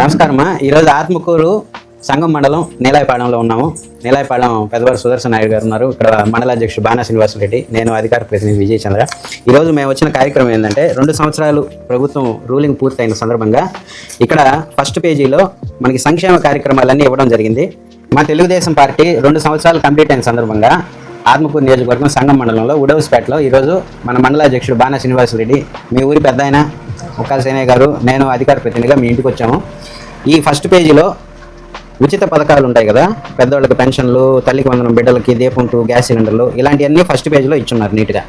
నమస్కారమ్మా. ఈరోజు ఆత్మకూరు సంఘం మండలం నీలాయపాలెంలో ఉన్నాము. నీలాయపాలెం పెద్దవారు సుదర్శన్ నాయుడు గారు ఉన్నారు. ఇక్కడ మండల అధ్యక్షుడు బాణా శ్రీనివాసరెడ్డి, నేను అధికార ప్రతినిధి విజయ్ చంద్ర. ఈరోజు మేము వచ్చిన కార్యక్రమం ఏంటంటే 2 సంవత్సరాలు ప్రభుత్వం రూలింగ్ పూర్తయిన సందర్భంగా ఇక్కడ ఫస్ట్ పేజీలో మనకి సంక్షేమ కార్యక్రమాలన్నీ ఇవ్వడం జరిగింది. మా తెలుగుదేశం పార్టీ 2 సంవత్సరాలు కంప్లీట్ అయిన సందర్భంగా ఆత్మకూరు నియోజకవర్గం సంఘం మండలంలో ఉడవస్పేటలో ఈరోజు మన మండల అధ్యక్షుడు బాణా శ్రీనివాసరెడ్డి, మీ ఊరి పెద్ద ఆయన ముక్కాల సేనయ్య గారు, నేను అధికార ప్రతినిధిగా మీ ఇంటికి వచ్చాము. ఈ ఫస్ట్ పేజీలో ఉచిత పథకాలు ఉంటాయి కదా, పెద్దవాళ్ళకి పెన్షన్లు, తల్లికి వందనం, బిడ్డలకి దీపం 2 గ్యాస్ సిలిండర్లు, ఇలాంటివన్నీ ఫస్ట్ పేజీలో ఇచ్చున్నారు నీట్గా.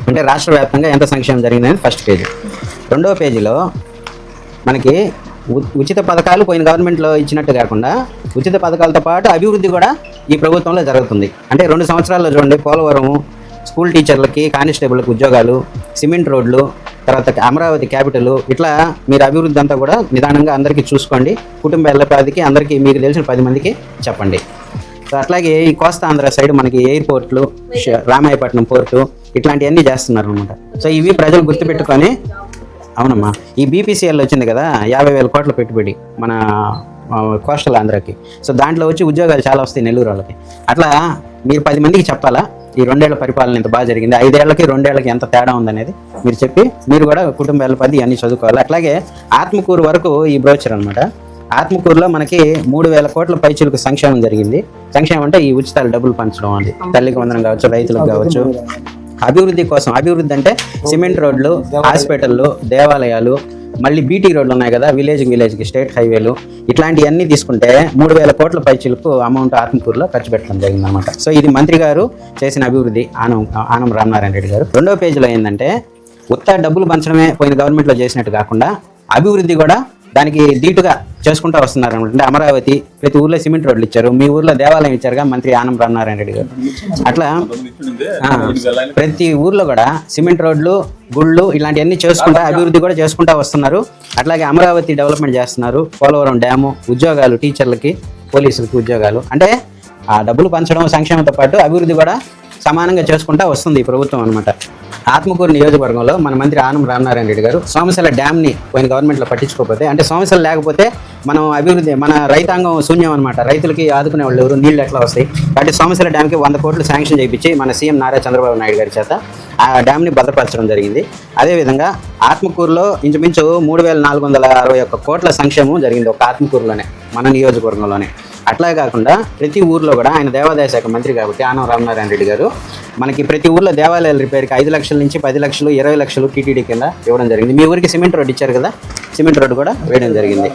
అంటే రాష్ట్ర వ్యాప్తంగా ఎంత సంక్షేమం జరిగిందని ఫస్ట్ పేజీ. రెండవ పేజీలో మనకి ఉచిత పథకాలు పోయిన గవర్నమెంట్లో ఇచ్చినట్టు కాకుండా ఉచిత పథకాలతో పాటు అభివృద్ధి కూడా ఈ ప్రభుత్వంలో జరుగుతుంది. అంటే 2 సంవత్సరాల్లో చూడండి, పోలవరము, స్కూల్ టీచర్లకి, కానిస్టేబుల్కి ఉద్యోగాలు, సిమెంట్ రోడ్లు, తర్వాత అమరావతి క్యాపిటల్, ఇట్లా మీరు అభివృద్ధి అంతా కూడా నిదానంగా అందరికీ చూసుకోండి. కుటుంబ ఎల్లపాదికి అందరికీ మీకు తెలిసిన 10 మందికి చెప్పండి. సో అట్లాగే ఈ కోస్తా ఆంధ్ర సైడ్ మనకి ఎయిర్పోర్ట్లు, రామాయపట్నం పోర్టు, ఇట్లాంటివన్నీ చేస్తున్నారు అనమాట. సో ఇవి ప్రజలు గుర్తుపెట్టుకొని, అవునమ్మా, ఈ బీపీసీఎల్ వచ్చింది కదా 50,000 కోట్ల పెట్టుబడి మన కోస్టల్ ఆంధ్రాకి. సో దాంట్లో వచ్చి ఉద్యోగాలు చాలా వస్తాయి నెల్లూరు వాళ్ళకి. అట్లా మీరు 10 మందికి చెప్పాలా ఈ 2 ఏళ్ల పరిపాలన ఎంత బాగా జరిగింది, 5 ఏళ్లకి 2 ఏళ్లకి ఎంత తేడా ఉందనేది మీరు చెప్పి మీరు కూడా కుటుంబ ఎల్లపది అన్నీ చదువుకోవాలి. అట్లాగే ఆత్మకూరు వరకు ఈ బ్రోచర్ అనమాట. ఆత్మకూరులో మనకి 3,000 కోట్ల పైచీలకు సంక్షేమం జరిగింది. సంక్షేమం అంటే ఈ ఉచితాలు డబ్బులు పంచడం అది, తల్లికి వందనం కావచ్చు, రైతులకు కావచ్చు. అభివృద్ధి కోసం, అభివృద్ధి అంటే సిమెంట్ రోడ్లు, హాస్పిటళ్ళు, దేవాలయాలు, మళ్ళీ బీటీ రోడ్లు ఉన్నాయి కదా, విలేజ్కి స్టేట్ హైవేలు, ఇట్లాంటివన్నీ తీసుకుంటే 3,000 కోట్ల పైచీలకు అమౌంట్ ఆత్మకూరులో ఖర్చు పెట్టడం జరిగింది అనమాట. సో ఇది మంత్రి గారు చేసిన అభివృద్ధి, ఆనం రామనారాయణ రెడ్డి గారు. రెండవ పేజీలో ఏంటంటే ఉత్త డబ్బులు పంచడమే పోయిన గవర్నమెంట్లో చేసినట్టు కాకుండా అభివృద్ధి కూడా దానికి ధీటుగా చేసుకుంటూ వస్తున్నారు అనమాట. అంటే అమరావతి, ప్రతి ఊర్లో సిమెంట్ రోడ్లు ఇచ్చారు, మీ ఊర్లో దేవాలయం ఇచ్చారుగా మంత్రి ఆనం రామనారాయణ రెడ్డి గారు. అట్లా ప్రతి ఊర్లో కూడా సిమెంట్ రోడ్లు, గుళ్ళు, ఇలాంటివన్నీ చేసుకుంటా అభివృద్ధి కూడా చేసుకుంటూ వస్తున్నారు. అట్లాగే అమరావతి డెవలప్మెంట్ చేస్తున్నారు, పోలవరం డ్యాము, ఉద్యోగాలు, టీచర్లకి, పోలీసులకి ఉద్యోగాలు. అంటే ఆ డబ్బులు పంచడం సంక్షేమంతో పాటు అభివృద్ధి కూడా సమానంగా చేసుకుంటూ వస్తుంది ఈ ప్రభుత్వం అనమాట. ఆత్మకూరు నియోజకవర్గంలో మన మంత్రి ఆనం రామనారాయణ రెడ్డి గారు సోమశిల డ్యామ్ని పోయిన గవర్నమెంట్లో పట్టించుకోకపోతే, అంటే సోమశిల లేకపోతే మనం అభివృద్ధి, మన రైతాంగం శూన్యం అనమాట. రైతులకి ఆదుకునే వాళ్ళు ఎవరు, నీళ్ళు ఎట్లా వస్తాయి. కాబట్టి సోమశిల డ్యామ్కి 100 కోట్లు శాంక్షన్ చేయించి మన సీఎం నారా చంద్రబాబు నాయుడు గారి చేత ఆ డ్యామ్ని భద్రపరచడం జరిగింది. అదేవిధంగా ఆత్మకూరులో ఇంచుమించు 3,461 కోట్ల సంక్షేమం జరిగింది ఒక ఆత్మకూరులోనే, మన నియోజకవర్గంలోనే. అట్లా కాకుండా ప్రతి ఊర్లో కూడా, ఆయన దేవాదాయ శాఖ మంత్రి కాబట్టి ఆనం రామనారాయణ రెడ్డి గారు మనకి ప్రతి ఊర్లో దేవాలయాల రిపేర్కి 5 లక్షల నుంచి 10 లక్షలు, 20 లక్షలు టీటీడీ కింద ఇవ్వడం జరిగింది. మీ ఊరికి సిమెంట్ రోడ్ ఇచ్చారు కదా, సిమెంట్ రోడ్ కూడా వేయడం జరిగింది.